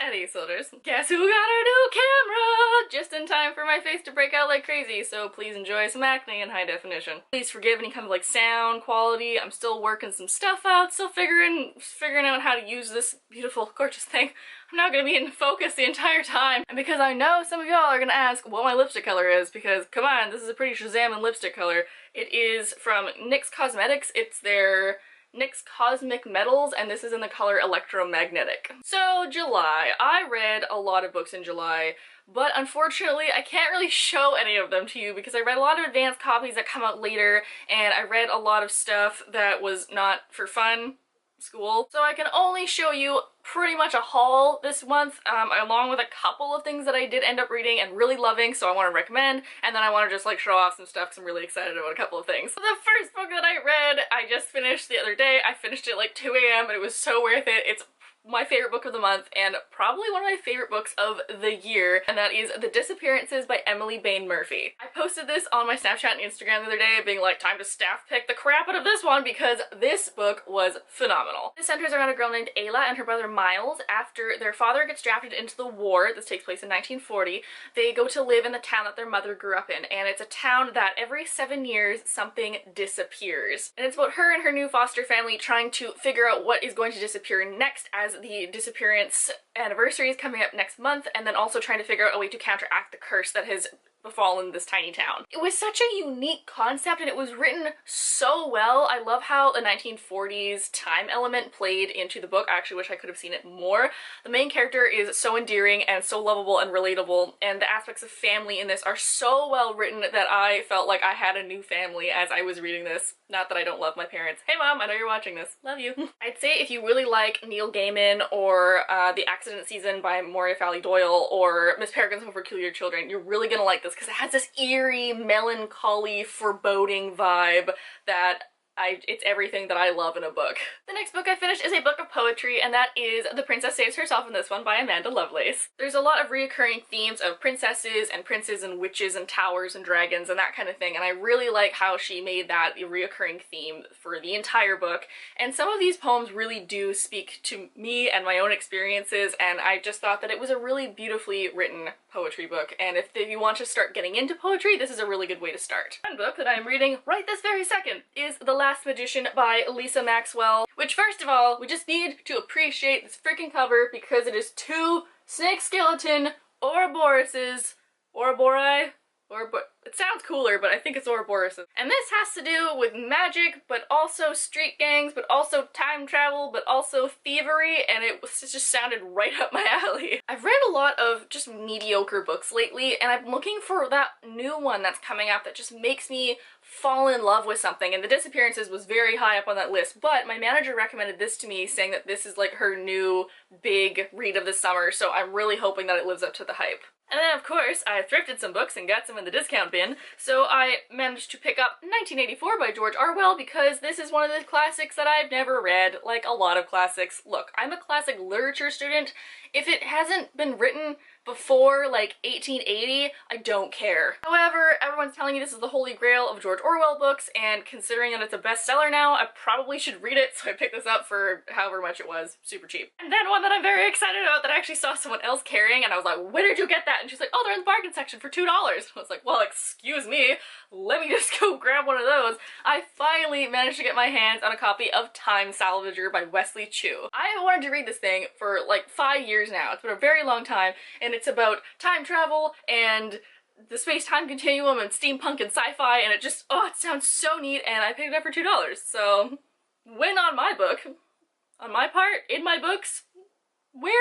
Eddie Soldiers. Guess who got a new camera? Just in time for my face to break out like crazy, so please enjoy some acne in high definition. Please forgive any kind of like sound quality. I'm still working some stuff out, still figuring out how to use this beautiful, gorgeous thing. I'm not gonna be in focus the entire time. And because I know some of y'all are gonna ask what my lipstick color is, because come on, this is a pretty Shazamin' lipstick color. It is from NYX Cosmetics. It's their NYX Cosmic Metals, and this is in the color Electromagnetic. So July. I read a lot of books in July, but unfortunately I can't really show any of them to you because I read a lot of advanced copies that come out later, and I read a lot of stuff that was not for fun, school. So I can only show you pretty much a haul this month, along with a couple of things that I did end up reading and really loving, so I want to recommend, and then I want to just like show off some stuff because I'm really excited about a couple of things. So the first book that I read, I just finished the other day. I finished it at like 2 AM and it was so worth it. It's my favorite book of the month and probably one of my favorite books of the year, and that is The Disappearances by Emily Bain Murphy. I posted this on my Snapchat and Instagram the other day being like, time to staff pick the crap out of this one because this book was phenomenal. It centers around a girl named Ayla and her brother Miles. After their father gets drafted into the war, this takes place in 1940, they go to live in the town that their mother grew up in, and it's a town that every 7 years something disappears. And it's about her and her new foster family trying to figure out what is going to disappear next, as the disappearance anniversary is coming up next month, and then also trying to figure out a way to counteract the curse that has befallen this tiny town. It was such a unique concept and it was written so well. I love how the 1940s time element played into the book. I actually wish I could have seen it more. The main character is so endearing and so lovable and relatable, and the aspects of family in this are so well written that I felt like I had a new family as I was reading this. Not that I don't love my parents. Hey mom, I know you're watching this. Love you. I'd say if you really like Neil Gaiman or The Accident Season by Maria Fowley Doyle or Miss Peregrine's Home for Peculiar Children, you're really gonna like this because it has this eerie, melancholy, foreboding vibe that it's everything that I love in a book. The next book I finished is a book of poetry, and that is The Princess Saves Herself in This One by Amanda Lovelace. There's a lot of reoccurring themes of princesses and princes and witches and towers and dragons and that kind of thing, and I really like how she made that a reoccurring theme for the entire book. And some of these poems really do speak to me and my own experiences, and I just thought that it was a really beautifully written poetry book, and if you want to start getting into poetry, this is a really good way to start. One book that I'm reading right this very second is The Last Magician by Lisa Maxwell, which first of all, we just need to appreciate this freaking cover because it is two snake skeleton Ouroboroses, it sounds cooler, but I think it's Ouroboroses. And this has to do with magic, but also street gangs, but also time travel, but also thievery, and it just sounded right up my alley. I've read a lot of just mediocre books lately, and I'm looking for that new one that's coming out that just makes me fall in love with something, and The Disappearances was very high up on that list, but my manager recommended this to me, saying that this is like her new big read of the summer, so I'm really hoping that it lives up to the hype. And then of course I thrifted some books and got some in the discount bin, so I managed to pick up 1984 by George Orwell because this is one of the classics that I've never read, like a lot of classics. Look, I'm a classic literature student. If it hasn't been written before like 1880, I don't care. However, everyone's telling me this is the holy grail of George Orwell books, and considering that it's a bestseller now, I probably should read it, so I picked this up for however much it was, super cheap. And then one that I'm very excited about that I actually saw someone else carrying, and I was like, where did you get that? And she's like, oh, they're in the bargain section for $2. I was like, well, excuse me, let me just go grab one of those. I finally managed to get my hands on a copy of Time Salvager by Wesley Chu. I have wanted to read this thing for like 5 years now. It's been a very long time, and it's about time travel and the space-time continuum and steampunk and sci-fi, and it just, oh, it sounds so neat, and I picked it up for $2. So, win on my book. On my part, in my books, what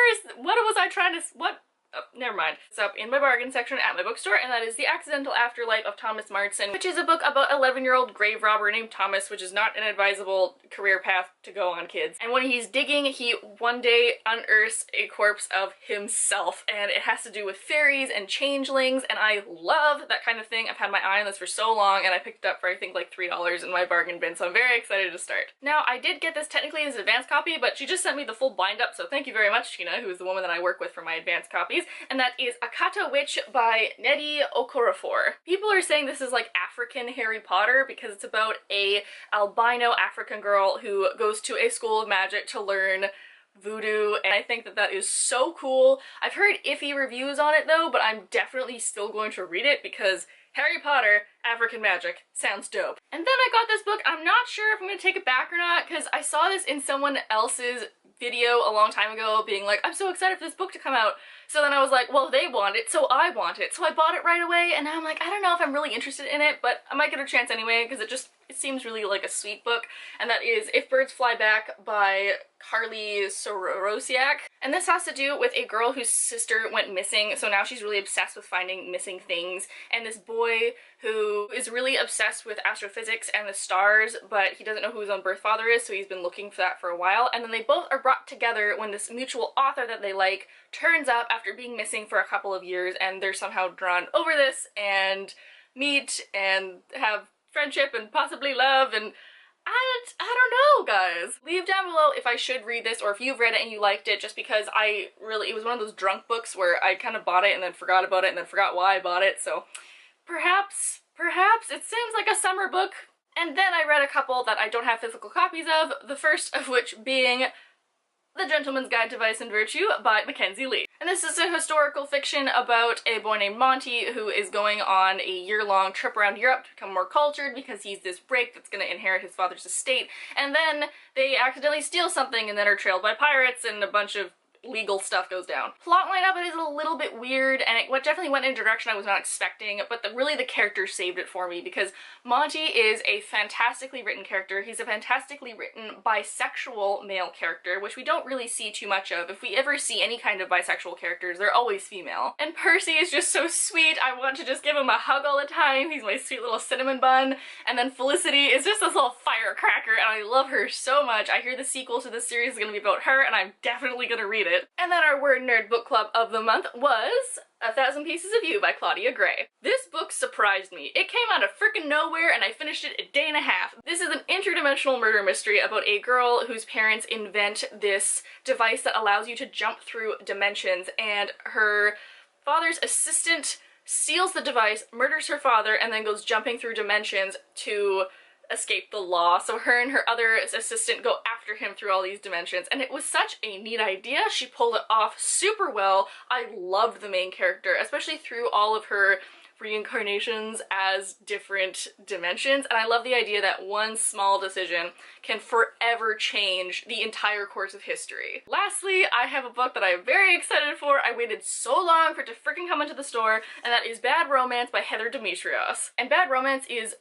was I trying to, what? Oh, never mind. It's up in my bargain section at my bookstore, and that is The Accidental Afterlife of Thomas Martson, which is a book about an 11-year-old grave robber named Thomas, which is not an advisable career path to go on, kids. And when he's digging, he one day unearths a corpse of himself, and it has to do with fairies and changelings, and I love that kind of thing. I've had my eye on this for so long, and I picked it up for I think like $3 in my bargain bin, so I'm very excited to start. Now, I did get this technically as an advanced copy, but she just sent me the full bind up, so thank you very much, Tina, who is the woman that I work with for my advanced copies. And that is Akata Witch by Nnedi Okorafor. People are saying this is like African Harry Potter because it's about a albino African girl who goes to a school of magic to learn voodoo, and I think that that is so cool. I've heard iffy reviews on it though, but I'm definitely still going to read it because Harry Potter, African magic, sounds dope. And then I got this book. I'm not sure if I'm gonna take it back or not because I saw this in someone else's video a long time ago being like, I'm so excited for this book to come out. So then I was like, well, they want it, so I want it. So I bought it right away, and now I'm like, I don't know if I'm really interested in it, but I might get a chance anyway because it seems really like a sweet book, and that is If Birds Fly Back by Carly Sorosiak. And this has to do with a girl whose sister went missing, so now she's really obsessed with finding missing things, and this boy who is really obsessed with astrophysics and the stars, but he doesn't know who his own birth father is, so he's been looking for that for a while, and then they both are brought together when this mutual author that they like turns up after being missing for a couple of years, and they're somehow drawn over this and meet and have friendship and possibly love, and I don't know, guys. Leave down below if I should read this or if you've read it and you liked it, just because it was one of those drunk books where I kind of bought it and then forgot about it and then forgot why I bought it, so perhaps it seems like a summer book. And then I read a couple that I don't have physical copies of, the first of which being The Gentleman's Guide to Vice and Virtue by Mackenzie Lee. And this is a historical fiction about a boy named Monty who is going on a year-long trip around Europe to become more cultured because he's this break that's going to inherit his father's estate, and then they accidentally steal something and then are trailed by pirates and a bunch of legal stuff goes down. Plotline of it is a little bit weird, and it definitely went in a direction I was not expecting, but really the characters saved it for me because Monty is a fantastically written character. He's a fantastically written bisexual male character, which we don't really see too much of. If we ever see any kind of bisexual characters, they're always female. And Percy is just so sweet. I want to just give him a hug all the time. He's my sweet little cinnamon bun. And then Felicity is just this little firecracker, and I love her so much. I hear the sequel to this series is going to be about her, and I'm definitely going to read it. And then our Word Nerd book club of the month was 1,000 Pieces of You by Claudia Gray. This book surprised me. It came out of frickin' nowhere and I finished it a day and a half. This is an interdimensional murder mystery about a girl whose parents invent this device that allows you to jump through dimensions, and her father's assistant steals the device, murders her father, and then goes jumping through dimensions to escape the law. So her and her other assistant go after him through all these dimensions, and it was such a neat idea. She pulled it off super well. I loved the main character, especially through all of her reincarnations as different dimensions, and I love the idea that one small decision can forever change the entire course of history. Lastly, I have a book that I'm very excited for. I waited so long for it to freaking come into the store, and that is Bad Romance by Heather Demetrios. And Bad Romance is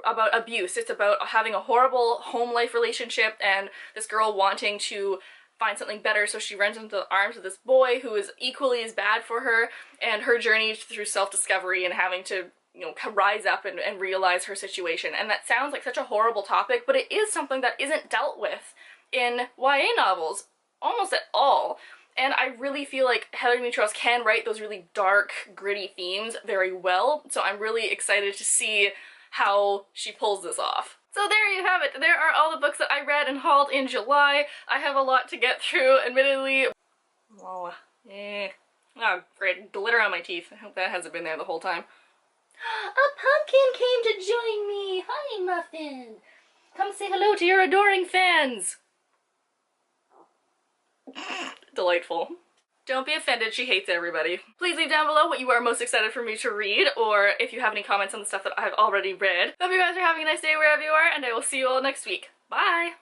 about abuse. It's about having a horrible home life relationship and this girl wanting to find something better, so she runs into the arms of this boy who is equally as bad for her, and her journey through self-discovery and having to, you know, rise up and realize her situation. And that sounds like such a horrible topic, but it is something that isn't dealt with in YA novels almost at all. And I really feel like Heather Demetrios can write those really dark, gritty themes very well, so I'm really excited to see how she pulls this off. So there you have it. There are all the books that I read and hauled in July. I have a lot to get through, admittedly. Oh, great. Glitter on my teeth. I hope that hasn't been there the whole time. A pumpkin came to join me! Hi, Muffin! Come say hello to your adoring fans! Delightful. Don't be offended, she hates everybody. Please leave down below what you are most excited for me to read, or if you have any comments on the stuff that I've already read. Hope you guys are having a nice day wherever you are, and I will see you all next week. Bye!